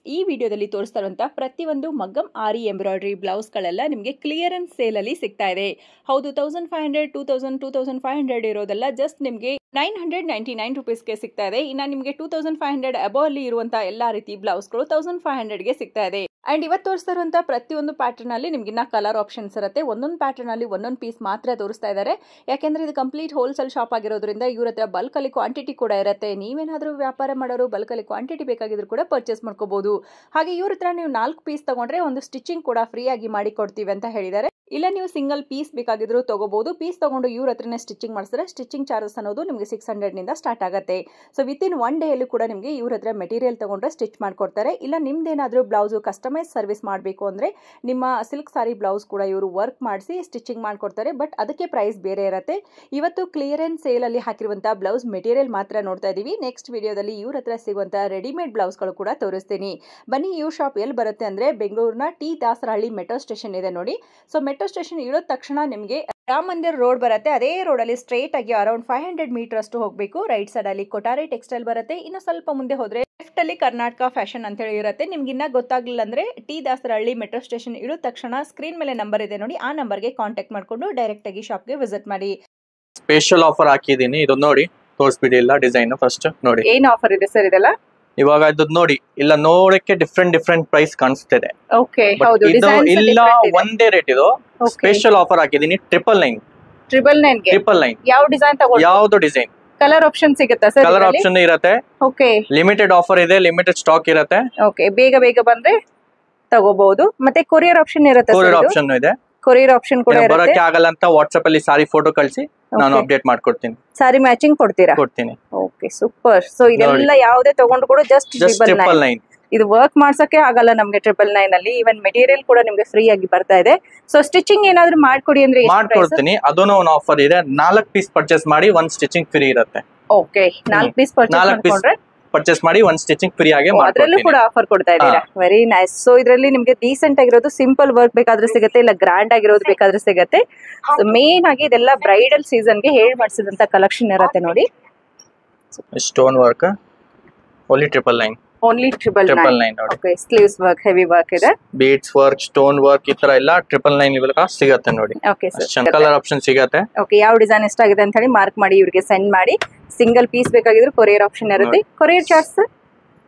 ಈ ವಿಡಿಯೋದಲ್ಲಿ ತೋರಿಸ್ತಾ ಇರುವಂತಹ ಪ್ರತಿಯೊಂದು ಮಗ್ಗಂ ಆರಿ ಎಂಬ್ರಾಯ್ಡರಿ ಬ್ಲೌಸ್ಗಳೆಲ್ಲ ನಿಮಗೆ ಕ್ಲಿಯರೆನ್ಸ್ ಸೇಲ್ ಅಲ್ಲಿ ಸಿಗ್ತಾ ಇದೆ. ಹೌದು, 1500, 2000, 2500 ಇರೋದೆಲ್ಲ ಜಸ್ಟ್ ನಿಮಗೆ 999 ರುಪೀಸ್ಗೆ ಸಿಗ್ತಾ ಇದೆ. ಇನ್ನು ನಿಮಗೆ 2500 ಅಬೋ ಅಲ್ಲಿ ಇರುವಂತಹ ಎಲ್ಲಾ ರೀತಿ ಬ್ಲೌಸ್ಗಳು 1500ಗೆ ಸಿಗ್ತಾ ಇದೆ. ಅಂಡ್ ಇವತ್ತು ತೋರಿಸ್ತಾ ಇರುವಂತಹ ಪ್ರತಿಯೊಂದು ಪ್ಯಾಟರ್ನ್ ಅಲ್ಲಿ ನಿಮ್ಗೆ ಇನ್ನ ಕಲರ್ ಆಪ್ಷನ್ಸ್ ಇರುತ್ತೆ. ಒಂದೊಂದು ಪ್ಯಾಟರ್ನ್ ಅಲ್ಲಿ ಒಂದೊಂದು ಪೀಸ್ ಮಾತ್ರ ತೋರಿಸ್ತಾ ಇದ್ದಾರೆ. ಯಾಕೆಂದ್ರೆ ಇದು ಕಂಪ್ಲೀಟ್ ಹೋಲ್ಸೇಲ್ ಶಾಪ್ ಆಗಿರೋದ್ರಿಂದ ಇವ್ರ ಹತ್ರ ಬಲ್ಕ್ ಅಲ್ಲಿ ಕ್ವಾಂಟಿಟಿ ಕೂಡ ಇರುತ್ತೆ. ನೀವೇನಾದ್ರೂ ವ್ಯಾಪಾರ ಮಾಡೋರು ಬಲ್ಕ್ ಅಲ್ಲಿ ಕ್ವಾಂಟಿಟಿ ಬೇಕಾಗಿದ್ರು ಕೂಡ ಪರ್ಚೇಸ್ ಮಾಡ್ಕೋಬಹುದು. ಹಾಗೆ ಇವ್ರ ಹತ್ರ ನೀವು 4 ಪೀಸ್ ತಗೊಂಡ್ರೆ ಒಂದು ಸ್ಟಿಚಿಂಗ್ ಕೂಡ ಫ್ರೀ ಆಗಿ ಮಾಡಿ ಕೊಡ್ತೀವಿ ಅಂತ ಹೇಳಿದ್ದಾರೆ. ಇಲ್ಲ ನೀವು ಸಿಂಗಲ್ ಪೀಸ್ ಬೇಕಾಗಿದ್ರು ತಗೋಬಹುದು. ಪೀಸ್ ತಗೊಂಡು ಇವ್ರ ಹತ್ರನೇ ಸ್ಟಿಚಿಂಗ್ ಮಾಡಿಸಿದ್ರೆ ಸ್ಟಿಚಿಂಗ್ ಚಾರ್ಜಸ್ ಅನ್ನೋದು ನಿಮಗೆ 600 ನಿಂದ ಸ್ಟಾರ್ಟ್ ಆಗುತ್ತೆ. ಸೊ ವಿತಿನ್ 1 ಡೇ ಅಲ್ಲಿ ಕೂಡ ನಿಮಗೆ ಇವ್ರ ಹತ್ರ ಮೆಟೀರಿಯಲ್ ತಗೊಂಡ್ರೆ ಸ್ಟಿಚ್ ಮಾಡ್ಕೊಡ್ತಾರೆ. ಇಲ್ಲ ನಿಮ್ದೇನಾದ್ರೂ ಬ್ಲೌಸ್ ಕಸ್ಟಮೈಸ್ ಸರ್ವಿಸ್ ಮಾಡಬೇಕು ಅಂದ್ರೆ ನಿಮ್ಮ ಸಿಲ್ಕ್ ಸಾರಿ ಬ್ಲೌಸ್ ಕೂಡ ಇವರು ವರ್ಕ್ ಮಾಡಿಸಿ ಸ್ಟಿಚಿಂಗ್ ಮಾಡ್ಕೊಡ್ತಾರೆ. ಬಟ್ ಅದಕ್ಕೆ ಪ್ರೈಸ್ ಬೇರೆ ಇರುತ್ತೆ. ಇವತ್ತು ಕ್ಲಿಯರೆನ್ಸ್ ಸೇಲ್ ಅಲ್ಲಿ ಹಾಕಿರುವಂತಹ ಬ್ಲೌಸ್ ಮೆಟೀರಿಯಲ್ ಮಾತ್ರ ನೋಡ್ತಾ ಇದೀವಿ. ನೆಕ್ಸ್ಟ್ ವಿಡಿಯೋದಲ್ಲಿ ಇವ್ರ ಹತ್ರ ಸಿಗುವಂತಹ ರೆಡಿಮೇಡ್ ಬ್ಲೌಸ್ ಗಳು ಕೂಡ ತೋರಿಸ್ತೀನಿ. ಬನ್ನಿ, ಇವ್ರ ಶಾಪ್ ಎಲ್ಲಿ ಬರುತ್ತೆ ಅಂದ್ರೆ ಬೆಂಗಳೂರಿನ ಟಿ ದಾಸರಹಳ್ಳಿ ಮೆಟ್ರೋ ಸ್ಟೇಷನ್ ಇದೆ ನೋಡಿ. ಸೊ ಮೆಟ್ರೋ ಸ್ಟೇಷನ್ ಇಳಿದ ತಕ್ಷಣ ನಿಮಗೆ ರಾಮ ಮಂದಿರ್ ರೋಡ್ ಬರುತ್ತೆ. ಅದೇ ರೋಡ್ ಅಲ್ಲಿ ಸ್ಟ್ರೇಟ್ ಆಗಿ ಅರೌಂಡ್ 500 ಮೀಟರ್ ಅಷ್ಟು ಹೋಗಬೇಕು. ರೈಟ್ ಸೈಡ್ ಅಲ್ಲಿ ಕೊಠಾರಿ ಟೆಕ್ಸ್ಟೈಲ್ ಬರುತ್ತೆ. ಇನ್ನು ಸ್ವಲ್ಪ ಮುಂದೆ ಹೋದ್ರೆ ಲೆಫ್ಟ್ ಅಲ್ಲಿ ಕರ್ನಾಟಕ ಫ್ಯಾಷನ್ ಅಂತ ಹೇಳಿ ಇರುತ್ತೆ. ನಿಮ್ಗೆ ಇನ್ನ ಗೊತ್ತಾಗ್ಲಿಲ್ಲ ಅಂದ್ರೆ ಟಿ ದಾಸರಹಳ್ಳಿ ಮೆಟ್ರೋ ಸ್ಟೇಷನ್ ಇಳಿದ ತಕ್ಷಣ ಸ್ಕ್ರೀನ್ ಮೇಲೆ ನಂಬರ್ ಇದೆ ನೋಡಿ, ಆ ನಂಬರ್ಗೆ ಕಾಂಟ್ಯಾಕ್ಟ್ ಮಾಡ್ಕೊಂಡು ಡೈರೆಕ್ಟ್ ಆಗಿ ಶಾಪ್ಗೆ ವಿಸಿಟ್ ಮಾಡಿ. ಸ್ಪೆಷಲ್ ಆಫರ್ ಹಾಕಿದೀನಿ, ಇದು ನೋಡಿ ತೋರಿಸ್ಬಿಡಿ. ಇಲ್ಲ ಡಿಸೈನ್ ಫಸ್ಟ್ ನೋಡಿ. ಏನ್ ಆಫರ್ ಇದೆ ಸರ್ ಇದೆಲ್ಲ? ಇವಾಗ ಇದು ನೋಡಿ, ಇಲ್ಲ ನೋಡಕ್ಕೆ ಡಿಫ್ರೆಂಟ್ ಪ್ರೈಸ್ ಕಾಣಿಸ್ತಿದೆ. ಓಕೆ, ಹೌದು, ಇದು ಇಲ್ಲ ಒಂದೇ ರೇಟ್. ಇದು ಸ್ಪೆಷಲ್ ಆಫರ್ ಹಾಕಿದೀನಿ 999 ಯಾವ ಡಿಸೈನ್ ತಗೊಂಡ್ರೆ ಯಾವ್ದು ಡಿಸೈನ್ ಕಲರ್ ಆಪ್ಷನ್ ಸಿಗುತ್ತಾ ಸರ್? ಕಲರ್ ಆಪ್ಷನ್ ಇರುತ್ತೆ. ಓಕೆ, ಲಿಮಿಟೆಡ್ ಆಫರ್ ಇದೆ, ಲಿಮಿಟೆಡ್ ಸ್ಟಾಕ್ ಇರುತ್ತೆ. ಓಕೆ, ಬೇಗ ಬಂದ್ರೆ ತಗೋಬಹುದು. ಮತ್ತೆ ಕೊರಿಯರ್ ಆಪ್ಷನ್ ಇರುತ್ತೆ. ಕೊರಿಯರ್ ಆಪ್ಷನ್ ಇದೆ. ಕೊರಿಯರ್ ಆಪ್ಷನ್ ಕೂಡ ಇರುತ್ತೆ. ಬರಕ್ಕೆ ಆಗಲ್ಲ ಅಂತ ವಾಟ್ಸ್ಆಪ್ ಅಲ್ಲಿ ಸಾರಿ ಫೋಟೋ ಕಳಿಸಿ ನಾನು ಅಪ್ಡೇಟ್ ಮಾಡ್ಕೊಡ್ತೀನಿ. ಸಾರಿ ಮ್ಯಾಚಿಂಗ್ ಕೊಡ್ತೀನಿ. Okay, super. ಸೊ ಇದೆಲ್ಲ ಯಾವುದೇ ತಗೊಂಡು ಕೂಡ ಜಸ್ಟ್ 999. ಇದು ವರ್ಕ್ ಮಾಡ್ಸಕ್ಕೆ ಆಗಲ್ಲ ನಮ್ಗೆ 999 ಅಲ್ಲಿ. ಈವನ್ ಮೆಟೀರಿಯಲ್ ಕೂಡ ನಿಮ್ಗೆ ಫ್ರೀ ಆಗಿ ಬರ್ತಾ ಇದೆ. ಸೊ ಸ್ಟಿಚಿಂಗ್ ಏನಾದ್ರೂ ಮಾಡ್ಕೊಡಿ ಅಂದ್ರೆ ಮಾಡ್ಕೊಡ್ತೀನಿ. ಅದನ್ನು ಒಂದು ಆಫರ್ ಇದೆ. 4 ಪೀಸ್ ಪರ್ಚೇಸ್ ಮಾಡಿ 1 ಸ್ಟಿಚಿಂಗ್ ಫ್ರೀ ಇರುತ್ತೆ. ಓಕೆ, 4 ಪೀಸ್ ಪರ್ಚೇಸ್ ಮಾಡಿ 1 ಸ್ಟಿಚಿಂಗ್ ಫ್ರೀ ಆಗಿ ಅದ್ರಲ್ಲೂ ಕೂಡ ಆಫರ್ ಕೊಡ್ತಾ ಇದ್ದೀರಾ. Very nice. ಸೊ ಇದರಲ್ಲಿ ನಿಮ್ಗೆ ಡೀಸೆಂಟ್ ಆಗಿರೋದು ಸಿಂಪಲ್ ವರ್ಕ್ ಬೇಕಾದ್ರೂ ಸಿಗುತ್ತೆ, ಇಲ್ಲ ಗ್ರ್ಯಾಂಡ್ ಆಗಿರೋದು ಬೇಕಾದ್ರೂ ಸಿಗುತ್ತೆ. ಮೇನ್ ಆಗಿ ಇದೆಲ್ಲ ಬ್ರೈಡಲ್ ಸೀಸನ್ ಗೆ ಹೇಳಿ ಮಾಡಿಸಿದಂತ ಕಲೆಕ್ಷನ್ ಇರುತ್ತೆ ನೋಡಿ. Stone work only 999. Only 999. Okay, sleeves work, heavy work ಇದೆ, ಬೀಡ್ಸ್ ವರ್ಕ್, ಸ್ಟೋನ್ ವರ್ಕ್, ಈ ತರ ಎಲ್ಲ 999 ಇವಾಗ ಸಿಗುತ್ತೆ ನೋಡಿ. ಓಕೆ ಸರ್, ಕಲರ್ ಆಪ್ಷನ್ ಸಿಗುತ್ತೆ. ಓಕೆ, ಯಾವ ಡಿಸೈನ್ ಎಷ್ಟ ಆಗಿದೆ ಅಂತ ಹೇಳಿ ಮಾರ್ಕ್ ಮಾಡಿ ಇವ್ರಿಗೆ ಸೆಂಡ್ ಮಾಡಿ. ಸಿಂಗಲ್ ಪೀಸ್ ಬೇಕಾಗಿದ್ರು ಕೊರಿಯರ್ ಆಪ್ಷನ್ ಇರುತ್ತೆ. Courier charge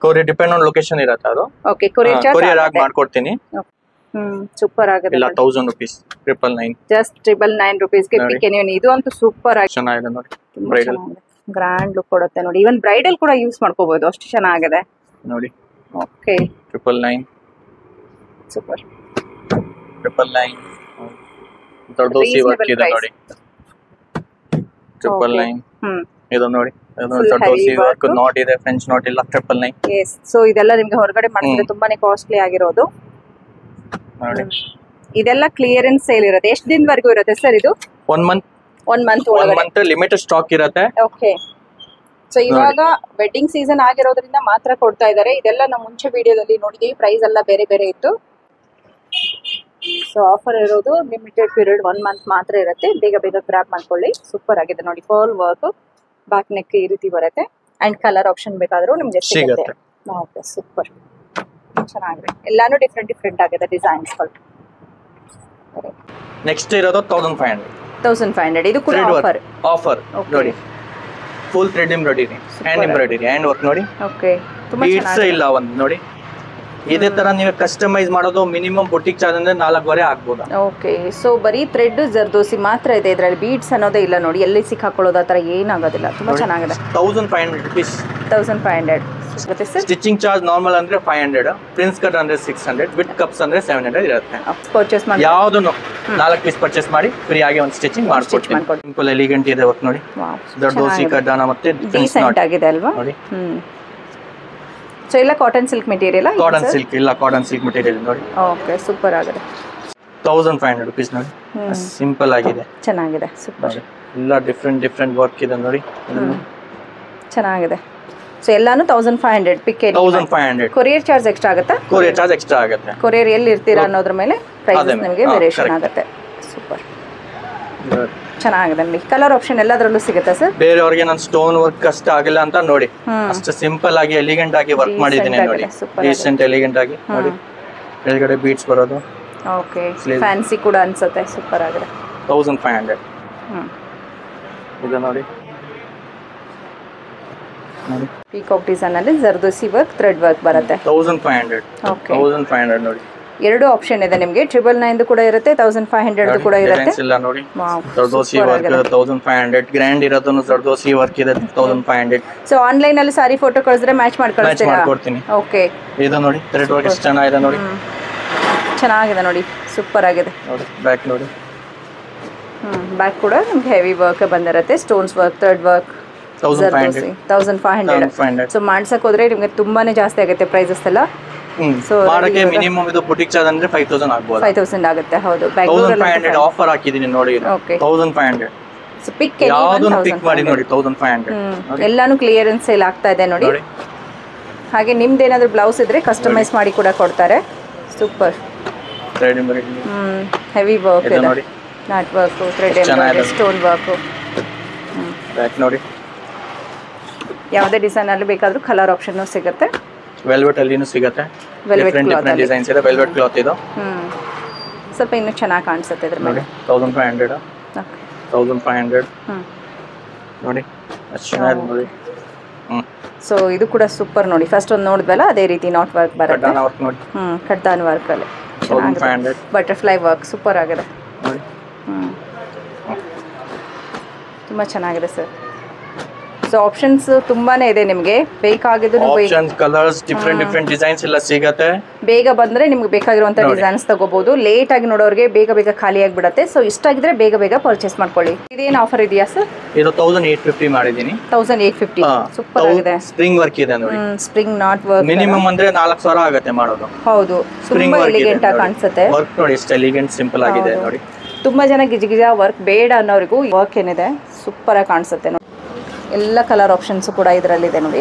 courier depend on location ಇರುತ್ತೆ. ಅದು ಓಕೆ, ಕೊರಿಯರ್ ಚಾರ್ಜ್ ಕೊರಿಯರ್ ಆಗಿ ಮಾಡ್ಕೊಡ್ತೀನಿ. ಸೂಪರ್ ಆಗಿದೆ. ಇಲ್ಲ 1000 ರೂಪೀಸ್ 999. ಜಸ್ಟ್ 999 ರೂಪೀಸ್ ಗೆ ಪಿಕ್ ಎನಿ. ಇದು ಅಂತೂ ಸೂಪರ್ ಆಗಿದೆ, ಚೆನ್ನಾಗಿದೆ ನೋಡಿ. ಬ್ರೈಡಲ್ ಗ್ರ್ಯಾಂಡ್ ಲುಕ್ ಕೊಡುತ್ತೆ ನೋಡಿ. ಇವನ್ ಬ್ರೈಡಲ್ ಕೂಡ ಯೂಸ್ ಮಾಡ್ಕೋಬಹುದು, ಅಷ್ಟು ಚೆನ್ನಾಗಿದೆ ನೋಡಿ. Okay, 999 super. 999 ದೊಡ್ಡೋಸಿ ವರ್ಕ್ ಇದೆ ನೋಡಿ. 999 ಇದು ನೋಡಿ, ದೊಡ್ಡೋಸಿ ವರ್ಕ್ ನಾಟ್ ಇದೆ, ಫ್ರೆಂಚ್ ನಾಟ್ ಇಲ್ಲ. 999. ಎಸ್. ಸೊ ಇದೆಲ್ಲ ನಿಮ್ಗೆ ಹೊರಗಡೆ ಮಾಡಿದ್ರೆ ತುಂಬಾನೇ ಕಾಸ್ಟ್ಲಿ ಆಗಿರೋದು ನೋಡಿ. ಇದೆಲ್ಲ ಕ್ಲಿಯರೆನ್ಸ್ ಸೇಲ್ ಇರುತ್ತೆ. ಎಷ್ಟು ದಿನವರೆಗೂ ಇರುತ್ತೆ ಸರ್ ಇದು? 1 month. 1 month 1 month limited stock ಇರುತ್ತೆ. ಓಕೆ. ಸೊ ಇವಾಗ ವೆಡ್ಡಿಂಗ್ ಸೀಸನ್ ಆಗಿರೋದ್ರಿಂದ ಮಾತ್ರ ಕೊಡ್ತಾ ಇದ್ದಾರೆ. ಇದೆಲ್ಲ ನಾವು ಮುಂಚೆ ವಿಡಿಯೋದಲ್ಲಿ ನೋಡಿದೀವಿ, ಪ್ರೈಸ್ ಎಲ್ಲ ಬೇರೆ ಬೇರೆ ಇತ್ತು. ಸೊ ಆಫರ್ ಇರೋದು ಲಿಮಿಟೆಡ್ ಪೀರಿಯಡ್ 1 ಮಂತ್ ಮಾತ್ರ ಇರುತ್ತೆ. ಬೇಗ ಗ್ರಾಬ್ ಮಾಡ್ಕೊಳ್ಳಿ. ಸೂಪರ್ ಆಗಿದೆ ನೋಡಿ. ಫಾಲ್ ವರ್ಕ್, ಬ್ಯಾಕ್ ನೆಕ್ ಈ ರೀತಿ ಬರುತ್ತೆ. ಅಂಡ್ ಕಲರ್ ಆಪ್ಷನ್ ಬೇಕಾದ್ರೂ ನಿಮ್ಗೆ ಸಿಗುತ್ತೆ. ಓಕೆ, ಸೂಪರ್, ಚೆನ್ನಾಗಿದೆ. ಎಲ್ಲಾನು ಡಿಫ್ರೆಂಟ್ ಆಗಿದೆ ಡಿಸೈನ್ಸ್ಗಳು. ನೆಕ್ಸ್ಟ್ ಇರೋದು 1500. ಇದು ಕೂಡ ಆಫರ್ ನೋಡಿ. Full thread embroidery, hand work ನೋಡಿ. ಓಕೆ, ತುಂಬಾ ಬೀಡ್ಸ್ ಇಲ್ಲ ಒಂದು ನೋಡಿ. ಇದೇ ತರ ನೀವು ಕಸ್ಟಮೈಸ್ ಮಾಡೋದು ಮಿನಿಮಮ್ ಬುಟಿಕ್ ಚಾರ್ಜ್ ಅಂದ್ರೆ 4,500 ಆಗ್ಬೋದು. ಓಕೆ, ಸೊ ಬರೀ ಥ್ರೆಡ್ ಜರ್ದೋಸಿ ಮಾತ್ರ ಇದೆ ಇದರಲ್ಲಿ. ಬೀಡ್ಸ್ ಅನ್ನೋದೇ ಇಲ್ಲ ನೋಡಿ. ಎಲ್ಲಿ ಸಿಕ್ಕಾಕೊಳ್ಳೋದು ಆ ತರ ಏನಾಗೋದಿಲ್ಲ. ತುಂಬಾ ಚೆನ್ನಾಗಿದೆ. 1500 ರೂಪೀಸ್. 1500 ಮತ್ತೆ ಸರ್ ಸ್ಟಿಚಿಂಗ್ ಚಾರ್ಜ್ ನಾರ್ಮಲ್ ಅಂದ್ರೆ 500, ಪ್ರಿನ್ಸ್ ಕಟ್ ಅಂದ್ರೆ 600, ವಿತ್ ಕಪ್ಸ್ ಅಂದ್ರೆ 700 ಇರುತ್ತೆ. ಪರ್ಚೇಸ್ ಮಾಡಿ ಯಾವ್ದನ್ನು 4 ಪೀಸ್ ಪರ್ಚೇಸ್ ಮಾಡಿ ಫ್ರೀ ಆಗಿ ಒಂದು ಸ್ಟಿಚಿಂಗ್ ಮಾಡ್ಕೊಡ್ತೀನಿ. ಸಿಂಪಲ್ ಎಲಿಗೆಂಟ್ ಇದೆ ವರ್ಕ್ ನೋಡಿ. ದೊಡ್ಡೋಸಿ ಕಡ್ಡಾನ ಮತ್ತೆ ಡೀಸೆಂಟ್ ಆಗಿದೆ ಅಲ್ವಾ ನೋಡಿ. ಸೊ ಎಲ್ಲ cotton silk material. Cotton silk material ನೋಡಿ. ಓಕೆ, ಸೂಪರ್ ಆಗಿದೆ. 1500 ರೂಪೀಸ್ ನೋಡಿ. ಸಿಂಪಲ್ ಆಗಿದೆ, ಚೆನ್ನಾಗಿದೆ, ಸೂಪರ್. ಎಲ್ಲ ಡಿಫ್ರೆಂಟ್ ವರ್ಕ್ ಇದೆ ನೋಡಿ. ಚೆನ್ನಾಗಿದೆ. ಸೊ ಎಲ್ಲಾನು 1500 ಪಿಕ್. 1500. ಕೊರಿಯರ್ ಚಾರ್ಜ್ ಎಕ್ಸ್ಟ್ರಾ ಆಗುತ್ತಾ? ಕೊರಿಯರ್ ಚಾರ್ಜ್ ಎಕ್ಸ್ಟ್ರಾ ಆಗುತ್ತೆ. ಕೊರಿಯರ್ ಎಲ್ಲಿ ಇರ್ತೀರಾ ಅನ್ನೋದ್ರ ಮೇಲೆ ಪ್ರೈಸ್ ನಿಮಗೆ ವೇರಿಯೇಷನ್ ಆಗುತ್ತೆ. ಸೂಪರ್, ಚೆನ್ನಾಗಿದೆ ನೋಡಿ. ಕಲರ್ ಆಪ್ಷನ್ ಎಲ್ಲದರಲ್ಲೂ ಸಿಗುತ್ತೆ ಸರ್. ಬೇರೆಯವ್ರಿಗೆ ನಾನು ಸ್ಟೋನ್ ವರ್ಕ್ ಕಷ್ಟ ಆಗಿಲ್ಲ ಅಂತ ನೋಡಿ, ಅಷ್ಟು ಸಿಂಪಲ್ ಆಗಿ ಎಲಿಗೆಂಟ್ ಆಗಿ ವರ್ಕ್ ಮಾಡಿದ್ದೀನಿ ನೋಡಿ. ಡೀಸೆಂಟ್ ಎಲಿಗೆಂಟ್ ಆಗಿ ನೋಡಿ. ಕೆಳಗಡೆ ಬೀಟ್ಸ್ ಬರೋದು. ಓಕೆ, ಫ್ಯಾನ್ಸಿ ಕೂಡ ಅನ್ಸುತ್ತೆ. ಸೂಪರ್ ಆಗಿದೆ. 1500. ಇದು ನೋಡಿ. ಪೀಕಾಕ್ ಡಿಸೈನ್ ಅಲ್ಲಿ ಜರ್ದೋಸಿ ವರ್ಕ್, ಥ್ರೆಡ್ ವರ್ಕ್ ಬರುತ್ತೆ. 1500. ಓಕೆ, 1500 ನೋಡಿ. ಎರಡು ಆಪ್ಷನ್ ಇದೆ ನಿಮಗೆ. 999 ಕೂಡ ಇರುತ್ತೆ, 1500 ಕೂಡ ಇರುತ್ತೆ. ಇಲ್ಲ ನೋಡಿ, ಜರ್ದೋಸಿ ವರ್ಕ್ 1500. ಗ್ರ್ಯಾಂಡ್ ಇರೋದನ್ನು ಜರ್ದೋಸಿ ವರ್ಕ್ ಇದೆ 1500. ಸೊ ಆನ್ಲೈನ್ ಅಲ್ಲಿ ಸಾರಿ ಫೋಟೋ ಕಳಿಸಿದ್ರೆ ಮ್ಯಾಚ್ ಮಾಡಿ ಕಳಿಸ್ತೀರಾ? ಮಾಡ್ಕೊಡ್ತೀನಿ. ಓಕೆ, ಇದು ನೋಡಿ ಥ್ರೆಡ್ ವರ್ಕ್ ಎಷ್ಟು ಚೆನ್ನಾಗಿದೆ ನೋಡಿ. ಚೆನ್ನಾಗಿದೆ ನೋಡಿ, ಸೂಪರ್ ಆಗಿದೆ ನೋಡಿ. ಬ್ಯಾಕ್ ನೋಡಿ. ಬ್ಯಾಕ್ ಕೂಡ ನಿಮ್ಗೆ ಹೆವಿ ವರ್ಕ್ ಬಂದಿರುತ್ತೆ. Stones work, thread work. 1500. So ಮಾಡ್ಸಕ್ ಹೋದ್ರೆ ನಿಮ್ಗೆ ತುಂಬಾನೇ ಜಾಸ್ತಿ ಆಗುತ್ತೆ ಪ್ರೈಸಸ್ ಎಲ್ಲ. ಸೊ ಮಾಡಕ್ಕೆ ಮಿನಿಮಮ್ ಇದು ಬುಟಿಕ್ ಚಾರ್ಜ್ ಅಂದ್ರೆ 5000 ಆಗ್ಬೋದು. 5000 ಆಗುತ್ತೆ. ಹೌದು, 1500 ಆಫರ್ ಹಾಕಿದೀನಿ ನೋಡಿ. 1500. ಸೊ ಪಿಕ್ ಯಾವ್ದನ್ನು ಪಿಕ್ ಮಾಡಿ ನೋಡಿ. 1500 ಎಲ್ಲಾನು ಕ್ಲಿಯರೆನ್ಸ್ ಸೇಲ್ ಆಗ್ತಾ ಇದೆ ನೋಡಿ. ಹಾಗೆ ನಿಮ್ದು ಏನಾದ್ರು ಬ್ಲೌಸ್ ಇದ್ರೆ ಕಸ್ಟಮೈಸ್ ಮಾಡಿ ಕೂಡ ಕೊಡ್ತಾರೆ. ಸೂಪರ್. ಹೆವಿ ವರ್ಕ್ ಇದೆ ನೋಡಿ. Not work, thread embroidery, stone work. Back ನೋಡಿ. ಯಾವುದೇ ಡಿಸೈನ್ ಅಲ್ಲಿ ಬೇಕಾದ್ರೂ ಕಲರ್ ಆಪ್ಷನ್ ಸಿಗುತ್ತೆ. ವೆಲ್ವೆಟ್ ಅಲ್ಲಿನೂ ಸಿಗುತ್ತೆ. ಡಿಫರೆಂಟ್ ಡಿಸೈನ್ಸ್ ಇದೆ. ವೆಲ್ವೆಟ್ ಕ್ಲಾತ್ ಇದು. ಸ್ವಲ್ಪ ಇನ್ನೂ ಚೆನ್ನಾಗಿ ಕಾಣಿಸುತ್ತೆ ಇದ್ರ ಮೇಲೆ. 1500. 1500 ನೋಡಿ. ಅಷ್ಟು ಚೆನ್ನಾಗಿದೆ ನೋಡಿ. ಸೊ ಇದು ಕೂಡ ಸೂಪರ್ ನೋಡಿ. ಫಸ್ಟ್ ಒಂದು ನೋಡಿದ್ವಲ್ಲ ಅದೇ ರೀತಿ ನಾಟ್ ವರ್ಕ್ ಬರುತ್ತೆ. ಕಡ್ಡಾನ ವರ್ಕ್ ನೋಡಿ. ಕಡ್ಡಾನ ವರ್ಕ್ ಅಲ್ಲಿ 1500. ಬಟರ್ಫ್ಲೈ ವರ್ಕ್ ಸೂಪರ್ ಆಗಿದೆ ನೋಡಿ. ತುಂಬಾ ಚೆನ್ನಾಗಿದೆ ಸರ್. ಸೊ ಆಪ್ಷನ್ಸ್ ತುಂಬಾನೇ ಇದೆ ನಿಮಗೆ. ಬೇಕಾಗಿದ್ದು ಆಪ್ಷನ್ಸ್, ಕಲರ್ಸ್, ಡಿಫರೆಂಟ್ ಡಿಸೈನ್ಸ್ ಎಲ್ಲ ಸಿಗುತ್ತೆ. ಬೇಗ ಬಂದ್ರೆ ನಿಮ್ಗೆ ಬೇಕಾಗಿರುವಂತ ಡಿಸೈನ್ಸ್ ತಗೋಬಹುದು. ಲೇಟ್ ಆಗಿ ನೋಡೋರಿಗೆ ಬೇಗ ಖಾಲಿ ಆಗಿಬಿಡುತ್ತೆ. ಸೊ ಇಷ್ಟ ಆಗಿದ್ರೆ ಬೇಗ ಪರ್ಚೇಸ್ ಮಾಡ್ಕೊಳ್ಳಿ. ಇದೇನು ಆಫರ್ ಇದೆಯಾ ಸರ್? ಇದು 1850 ಮಾಡಿದೀನಿ. 1850 ಸೂಪರ್ ಆಗಿದೆ. ಸ್ಪ್ರಿಂಗ್ ವರ್ಕ್ ಇದೆ ನೋಡಿ. Spring not work. ಮಿನಿಮಮ್ ಅಂದ್ರೆ 4000 ಆಗುತ್ತೆ ಮಾಡೋದು. ಹೌದು, ತುಂಬಾ ಎಲಿಗೆಂಟ್ ಆಗಿ ಕಾಣಿಸುತ್ತೆ. ವರ್ಕ್ ನೋಡಿ ಎಷ್ಟು ಎಲಿಗೆಂಟ್ ಸಿಂಪಲ್ ಆಗಿದೆ ನೋಡಿ. ತುಂಬಾ ಜನ ಗಿಜ ವರ್ಕ್ ಬೇಡ ಅನ್ನೋರಿಗೂ ವರ್ಕ್ ಏನಿದೆ ಸೂಪರ್ ಆಗಿ ಕಾಣಿಸುತ್ತೆ ನೋಡಿ. ಎಲ್ಲ ಕಲರ್ ಆಪ್ಷನ್ಸ್ ಕೂಡ ಇದರಲ್ಲಿದೆ ನೋಡಿ.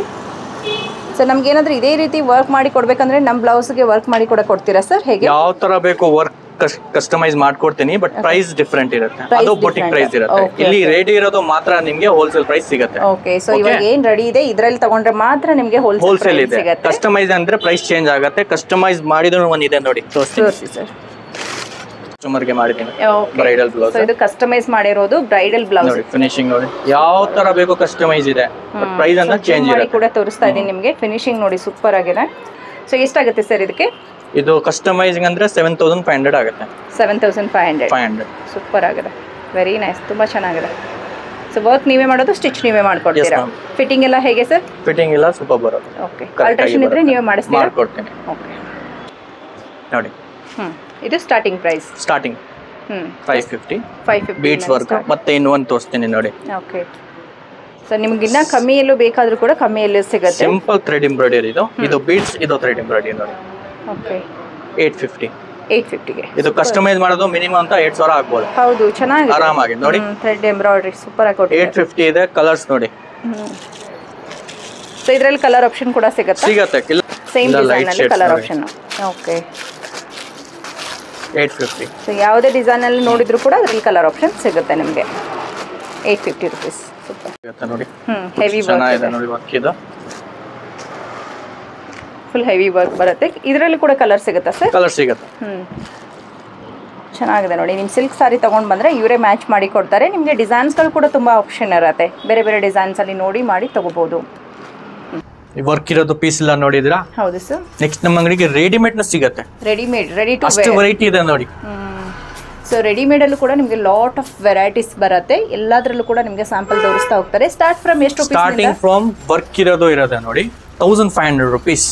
ಸೊ ನಮ್ಗೆ ಏನಾದ್ರೂ ಇದೇ ರೀತಿ ವರ್ಕ್ ಮಾಡಿ ಕೊಡ್ಬೇಕಂದ್ರೆ ನಮ್ಮ ಬ್ಲೌಸ್ಗೆ ವರ್ಕ್ ಮಾಡಿ ಕೂಡ ಕೊಡ್ತೀರಾ ಸರ್? ಹೇಗೆ, ಯಾವ ತರ ಬೇಕು ವರ್ಕ್ ಕಸ್ಟಮೈಸ್ ಮಾಡ್ಕೊಡ್ತೀನಿ. ಬಟ್ ಪ್ರೈಸ್ ಡಿಫರೆಂಟ್ ಇರುತ್ತೆ. ಅದು ಬುಟಿಕ್ ಪ್ರೈಸ್ ಇರುತ್ತೆ. ಇಲ್ಲಿ ರೆಡಿ ಇರೋದು ಮಾತ್ರ ನಿಮಗೆ ಹೋಲ್ಸೇಲ್ ಪ್ರೈಸ್ ಸಿಗುತ್ತೆ. ಓಕೆ, ಸೊ ಇವಾಗ ಏನ್ ರೆಡಿ ಇದೆ ಇದ್ರಲ್ಲಿ ತಗೊಂಡ್ರೆ ಮಾತ್ರ ನಿಮಗೆ ಹೋಲ್ಸೇಲ್ ಇದೆ. ಕಸ್ಟಮೈಸ್ ಅಂದ್ರೆ ಪ್ರೈಸ್ ಚೇಂಜ್ ಆಗುತ್ತೆ. ಕಸ್ಟಮೈಸ್ ಮಾಡಿದ್ರು ಒಂದಿದೆ ನೋಡಿ. ತೋರಿಸಿ ಸರ್. ಕಸ್ಟಮರ್ಗೆ ಮಾಡಿದ್ದೀನಿ ಬ್ರೈಡಲ್ ಬ್ಲೌಸ್. ಇದು ಕಸ್ಟಮೈಸ್ ಮಾಡಿರೋದು ಬ್ರೈಡಲ್ ಬ್ಲೌಸ್ ನೋಡಿ. ಫಿನಿಶಿಂಗ್ ನೋಡಿ ಯಾವ ತರ ಬೇಕು ಕಸ್ಟಮೈಸ್ ಇದೆ. ಪ್ರೈಸ್ ಅನ್ನ ಚೇಂಜ್ ಇದೆ ಕೂಡ ತೋರಿಸ್ತಾ ಇದೀನಿ ನಿಮಗೆ. ಫಿನಿಶಿಂಗ್ ನೋಡಿ ಸೂಪರ್ ಆಗಿದೆ. ಸೊ ಎಷ್ಟಾಗುತ್ತೆ ಸರ್ ಇದಕ್ಕೆ? ಇದು ಕಸ್ಟಮೈಸಿಂಗ್ ಅಂದ್ರೆ 7500 ಆಗುತ್ತೆ. 7500 ಸೂಪರ್ ಆಗಿದೆ. ವೆರಿ ನೈಸ್, ತುಂಬಾ ಚೆನ್ನಾಗಿದೆ. ಸೊ ವರ್ಕ್ ನೀವೇ ಮಾಡೋದು, ಸ್ಟಿಚ್ ನೀವೇ ಮಾಡ್ಕೊಡ್ತೀರಾ? ಫಿಟ್ಟಿಂಗ್ ಎಲ್ಲ ಹೇಗೆ ಸರ್? ಫಿಟ್ಟಿಂಗ್ ಎಲ್ಲ ಸೂಪರ್ ಬರುತ್ತೆ. ಓಕೆ, ಆಲ್ಟ್ರೇಷನ್ ಇದ್ರೆ ನೀವೇ ಮಾಡಿಸ್ತೀರಾ? ಮಾಡ್ಕೊಡ್ತೀನಿ. ಓಕೆ ನೋಡಿ. ಇದು starting price. Starting 550 beads work. ಮತ್ತೆ ಇನ್ನೊಂದು ತೋರಿಸ್ತೀನಿ ನೋಡಿ. ಓಕೆ, ಸೊ ನಿಮ್ಗೆ ಇನ್ನ ಕಮ್ಮಿಯಲ್ಲೂ ಬೇಕಾದ್ರೂ ಕೂಡ ಕಮ್ಮಿಯಲ್ಲೂ ಸಿಗುತ್ತೆ. ಸಿಂಪಲ್ ಥ್ರೆಡ್ ಎಂಬ್ರಾಯ್ಡರಿ ಇದು. ಇದು ಬೀಟ್ಸ್, ಇದು ಥ್ರೆಡ್ ಎಂಬ್ರಾಯ್ಡರಿ ನೋಡಿ. ಓಕೆ, 850 ಗೆ. ಇದು ಕಸ್ಟಮೈಸ್ ಮಾಡೋದು ಮಿನಿಮಮ್ ಅಂತ 8000 ಆಗ್ಬೋದು. ಹೌದು, ಚೆನ್ನಾಗಿದೆ ಆರಾಮಾಗಿ ನೋಡಿ. ಥ್ರೆಡ್ ಎಂಬ್ರಾಯ್ಡರಿ ಸೂಪರ್ ಆಗಿ ಕೊಟ್ಟಿದ್ದಾರೆ. 850 ಇದೆ. ಕಲರ್ಸ್ ನೋಡಿ. ಸೊ ಇದರಲ್ಲಿ ಕಲರ್ ಆಪ್ಷನ್ ಕೂಡ ಸಿಗುತ್ತೆ. ಸೇಮ್ ಡಿಸೈನ್ ಅಲ್ಲಿ ಕಲರ್ ಆಪ್ಷನ್. ಓಕೆ, 850. ಸೊ ಯಾವುದೇ ಡಿಸೈನ್ ಅಲ್ಲಿ ನೋಡಿದ್ರು ಕೂಡ ಅದರಲ್ಲಿ ಕಲರ್ ಆಪ್ಷನ್ ಸಿಗುತ್ತೆ ನಿಮಗೆ. 850 ರೂಪೀಸ್. ಸೂಪರ್ ನೋಡಿ. ಹೆವಿ ವರ್ಕ್ ಇದೆ ನೋಡಿ. ವರ್ಕ್ ಇದು ಫುಲ್ ಹೆವಿ ವರ್ಕ್ ಬರುತ್ತೆ. ಇದರಲ್ಲಿ ಕೂಡ ಕಲರ್ ಸಿಗುತ್ತಾ ಸರ್? ಕಲರ್ ಸಿಗುತ್ತೆ. ಚೆನ್ನಾಗಿದೆ ನೋಡಿ. ನಿಮ್ಮ ಸಿಲ್ಕ್ ಸಾರಿ ತಗೊಂಡು ಬಂದರೆ ಇವರೇ ಮ್ಯಾಚ್ ಮಾಡಿ ಕೊಡ್ತಾರೆ. ನಿಮಗೆ ಡಿಸೈನ್ಸ್ಗಳು ಕೂಡ ತುಂಬ ಆಪ್ಷನ್ ಇರುತ್ತೆ. ಬೇರೆ ಡಿಸೈನ್ಸ್ ಅಲ್ಲಿ ನೋಡಿ ಮಾಡಿ ತಗೋಬಹುದು. ವರ್ಕ್ ಇರೋದು ಪೀಸ್ ಎಲ್ಲ ನೋಡಿದ್ರಾ? ಹೌದು ಸರ್. ನೆಕ್ಸ್ಟ್ ನಮ್ಮ ಅಂಗಡಿಗೆ ರೆಡಿಮೇಡ್ ನ ಸಿಗುತ್ತೆ. ರೆಡಿಮೇಡ್, ರೆಡಿ ಟು ಅಷ್ಟು ವೆರೈಟಿ ಇದೆ ನೋಡಿ. ಸೊ ರೆಡಿಮೇಡ್ ಅಲ್ಲೂ ಕೂಡ ನಿಮಗೆ ಲಾಟ್ ಆಫ್ ವೆರೈಟೀಸ್ ಬರುತ್ತೆ. ಎಲ್ಲದರಲ್ಲೂ ಕೂಡ ನಿಮಗೆ ಸ್ಯಾಂಪಲ್ ತೋರಿಸ್ತಾ ಹೋಗ್ತಾರೆ. ಸ್ಟಾರ್ಟ್ ಫ್ರಮ್ ಎಷ್ಟು? ಸ್ಟಾರ್ಟಿಂಗ್ ಫ್ರಮ್ ವರ್ಕ್ ಇರೋದು ಇರೋದೆ ನೋಡಿ 1500 ರೂಪೀಸ್.